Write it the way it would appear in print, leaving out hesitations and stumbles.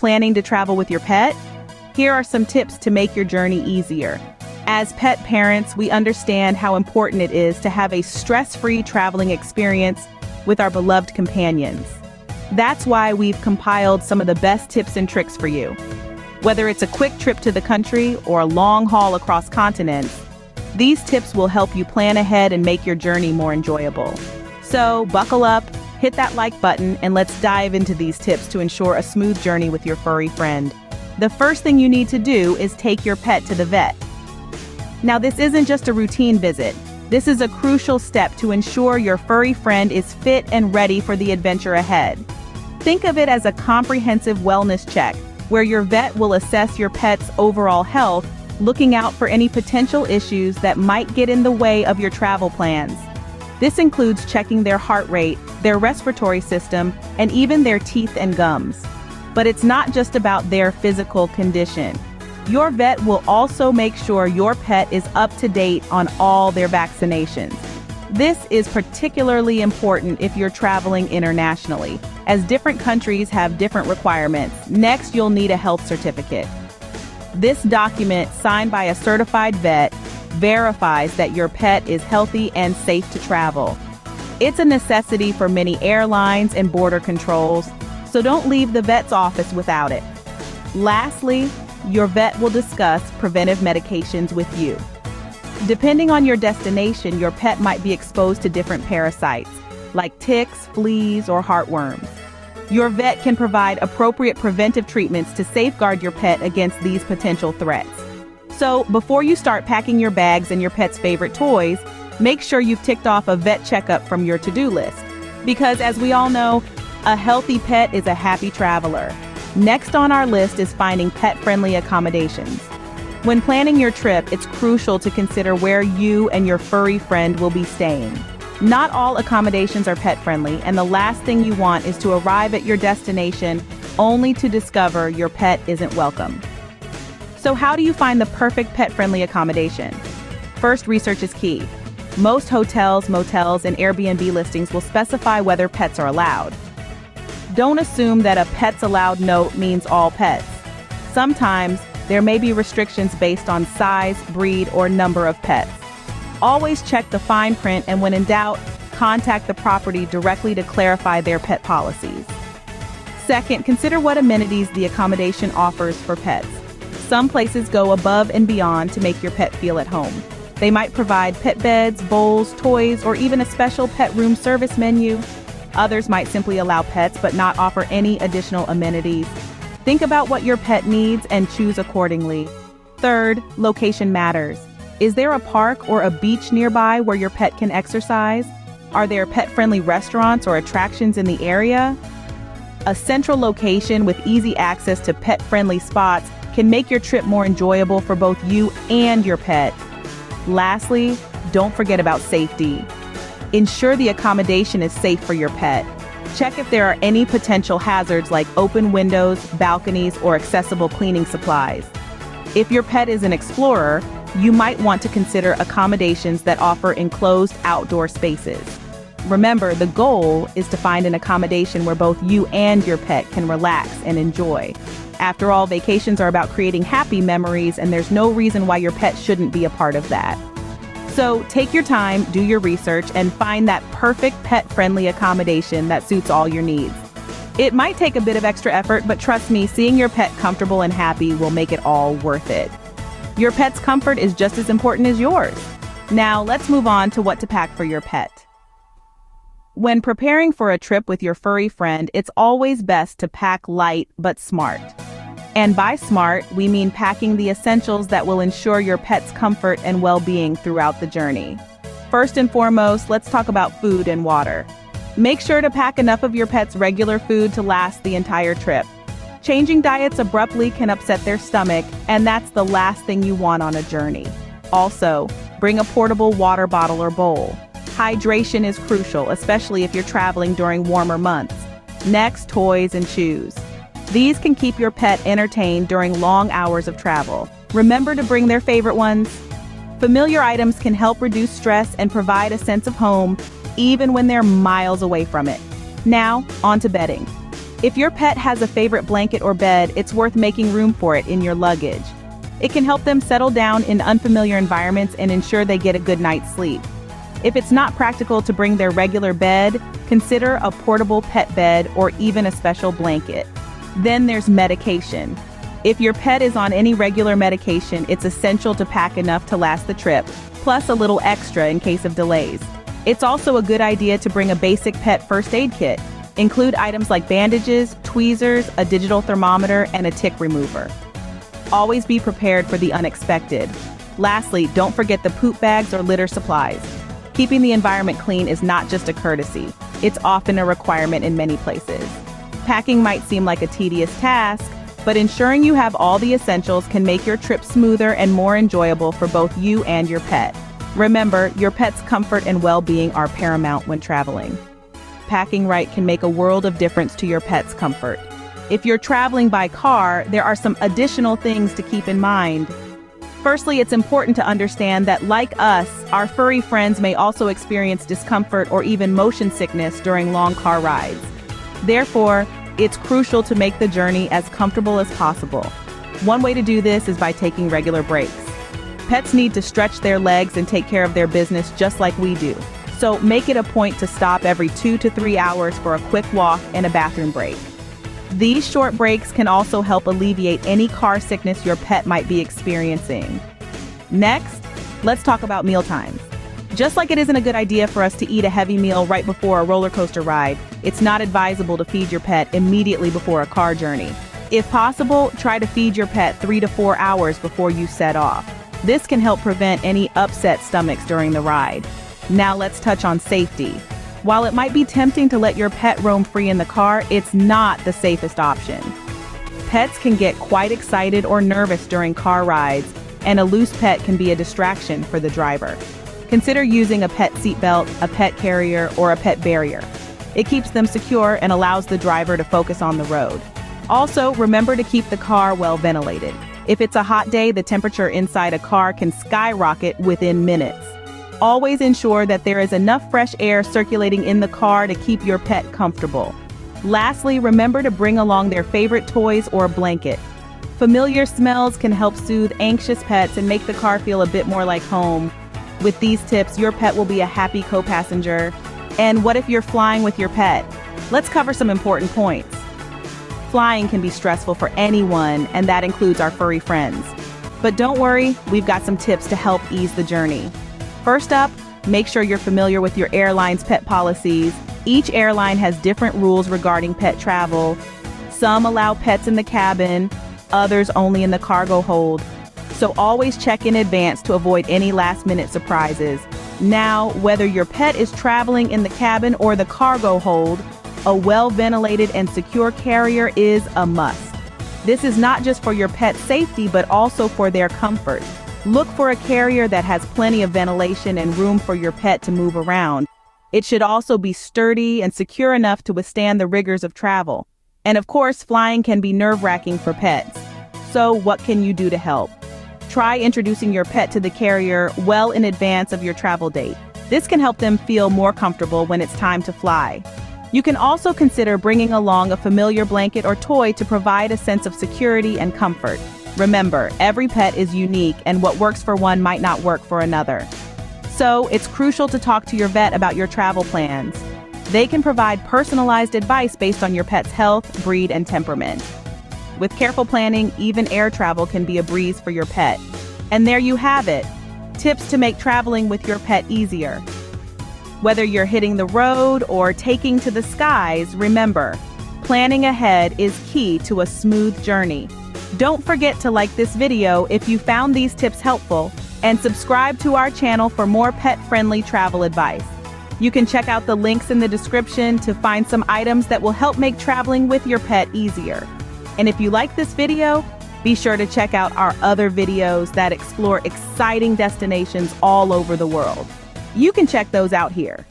Planning to travel with your pet? Here are some tips to make your journey easier. As pet parents, we understand how important it is to have a stress-free traveling experience with our beloved companions. That's why we've compiled some of the best tips and tricks for you. Whether it's a quick trip to the country or a long haul across continents, these tips will help you plan ahead and make your journey more enjoyable. So buckle up, hit that like button, and let's dive into these tips to ensure a smooth journey with your furry friend. The first thing you need to do is take your pet to the vet. Now, this isn't just a routine visit. This is a crucial step to ensure your furry friend is fit and ready for the adventure ahead. Think of it as a comprehensive wellness check, where your vet will assess your pet's overall health, looking out for any potential issues that might get in the way of your travel plans. This includes checking their heart rate, their respiratory system, and even their teeth and gums. But it's not just about their physical condition. Your vet will also make sure your pet is up to date on all their vaccinations. This is particularly important if you're traveling internationally, as different countries have different requirements. Next, you'll need a health certificate. This document, signed by a certified vet, verifies that your pet is healthy and safe to travel. It's a necessity for many airlines and border controls, so don't leave the vet's office without it. Lastly, your vet will discuss preventive medications with you. Depending on your destination, your pet might be exposed to different parasites, like ticks, fleas, or heartworms. Your vet can provide appropriate preventive treatments to safeguard your pet against these potential threats. So, before you start packing your bags and your pet's favorite toys, make sure you've ticked off a vet checkup from your to-do list. Because as we all know, a healthy pet is a happy traveler. Next on our list is finding pet-friendly accommodations. When planning your trip, it's crucial to consider where you and your furry friend will be staying. Not all accommodations are pet-friendly, and the last thing you want is to arrive at your destination only to discover your pet isn't welcome. So how do you find the perfect pet-friendly accommodation? First, research is key. Most hotels, motels, and Airbnb listings will specify whether pets are allowed. Don't assume that a pets allowed note means all pets. Sometimes there may be restrictions based on size, breed, or number of pets. Always check the fine print, and when in doubt, contact the property directly to clarify their pet policies. Second, consider what amenities the accommodation offers for pets. Some places go above and beyond to make your pet feel at home. They might provide pet beds, bowls, toys, or even a special pet room service menu. Others might simply allow pets but not offer any additional amenities. Think about what your pet needs and choose accordingly. Third, location matters. Is there a park or a beach nearby where your pet can exercise? Are there pet-friendly restaurants or attractions in the area? A central location with easy access to pet-friendly spots can make your trip more enjoyable for both you and your pet. Lastly, don't forget about safety. Ensure the accommodation is safe for your pet. Check if there are any potential hazards like open windows, balconies, or accessible cleaning supplies. If your pet is an explorer, you might want to consider accommodations that offer enclosed outdoor spaces. Remember, the goal is to find an accommodation where both you and your pet can relax and enjoy. After all, vacations are about creating happy memories, and there's no reason why your pet shouldn't be a part of that. So take your time, do your research, and find that perfect pet-friendly accommodation that suits all your needs. It might take a bit of extra effort, but trust me, seeing your pet comfortable and happy will make it all worth it. Your pet's comfort is just as important as yours. Now, let's move on to what to pack for your pet. When preparing for a trip with your furry friend, it's always best to pack light but smart. And by smart, we mean packing the essentials that will ensure your pet's comfort and well-being throughout the journey. First and foremost, let's talk about food and water. Make sure to pack enough of your pet's regular food to last the entire trip. Changing diets abruptly can upset their stomach, and that's the last thing you want on a journey. Also, bring a portable water bottle or bowl. Hydration is crucial, especially if you're traveling during warmer months. Next, toys and shoes. These can keep your pet entertained during long hours of travel. Remember to bring their favorite ones. Familiar items can help reduce stress and provide a sense of home, even when they're miles away from it. Now, on to bedding. If your pet has a favorite blanket or bed, it's worth making room for it in your luggage. It can help them settle down in unfamiliar environments and ensure they get a good night's sleep. If it's not practical to bring their regular bed, consider a portable pet bed or even a special blanket. Then there's medication. If your pet is on any regular medication, it's essential to pack enough to last the trip, plus a little extra in case of delays. It's also a good idea to bring a basic pet first aid kit. Include items like bandages, tweezers, a digital thermometer, and a tick remover. Always be prepared for the unexpected. Lastly, don't forget the poop bags or litter supplies. Keeping the environment clean is not just a courtesy, it's often a requirement in many places. Packing might seem like a tedious task, but ensuring you have all the essentials can make your trip smoother and more enjoyable for both you and your pet. Remember, your pet's comfort and well-being are paramount when traveling. Packing right can make a world of difference to your pet's comfort. If you're traveling by car, there are some additional things to keep in mind. Firstly, it's important to understand that, like us, our furry friends may also experience discomfort or even motion sickness during long car rides. Therefore, it's crucial to make the journey as comfortable as possible. One way to do this is by taking regular breaks. Pets need to stretch their legs and take care of their business just like we do. So make it a point to stop every 2 to 3 hours for a quick walk and a bathroom break. These short breaks can also help alleviate any car sickness your pet might be experiencing. Next, let's talk about meal times. Just like it isn't a good idea for us to eat a heavy meal right before a roller coaster ride, it's not advisable to feed your pet immediately before a car journey. If possible, try to feed your pet 3 to 4 hours before you set off. This can help prevent any upset stomachs during the ride. Now let's touch on safety. While it might be tempting to let your pet roam free in the car, it's not the safest option. Pets can get quite excited or nervous during car rides, and a loose pet can be a distraction for the driver. Consider using a pet seatbelt, a pet carrier, or a pet barrier. It keeps them secure and allows the driver to focus on the road. Also, remember to keep the car well ventilated. If it's a hot day, the temperature inside a car can skyrocket within minutes. Always ensure that there is enough fresh air circulating in the car to keep your pet comfortable. Lastly, remember to bring along their favorite toys or blanket. Familiar smells can help soothe anxious pets and make the car feel a bit more like home. With these tips, your pet will be a happy co-passenger. And what if you're flying with your pet? Let's cover some important points. Flying can be stressful for anyone, and that includes our furry friends. But don't worry, we've got some tips to help ease the journey. First up, make sure you're familiar with your airline's pet policies. Each airline has different rules regarding pet travel. Some allow pets in the cabin, others only in the cargo hold. So always check in advance to avoid any last-minute surprises. Now, whether your pet is traveling in the cabin or the cargo hold, a well-ventilated and secure carrier is a must. This is not just for your pet's safety, but also for their comfort. Look for a carrier that has plenty of ventilation and room for your pet to move around. It should also be sturdy and secure enough to withstand the rigors of travel. And of course, flying can be nerve-wracking for pets. So what can you do to help? Try introducing your pet to the carrier well in advance of your travel date. This can help them feel more comfortable when it's time to fly. You can also consider bringing along a familiar blanket or toy to provide a sense of security and comfort. Remember, every pet is unique, and what works for one might not work for another. So, it's crucial to talk to your vet about your travel plans. They can provide personalized advice based on your pet's health, breed, and temperament. With careful planning, even air travel can be a breeze for your pet. And there you have it, tips to make traveling with your pet easier. Whether you're hitting the road or taking to the skies, remember, planning ahead is key to a smooth journey. Don't forget to like this video if you found these tips helpful, and subscribe to our channel for more pet-friendly travel advice. You can check out the links in the description to find some items that will help make traveling with your pet easier. And if you like this video, be sure to check out our other videos that explore exciting destinations all over the world. You can check those out here.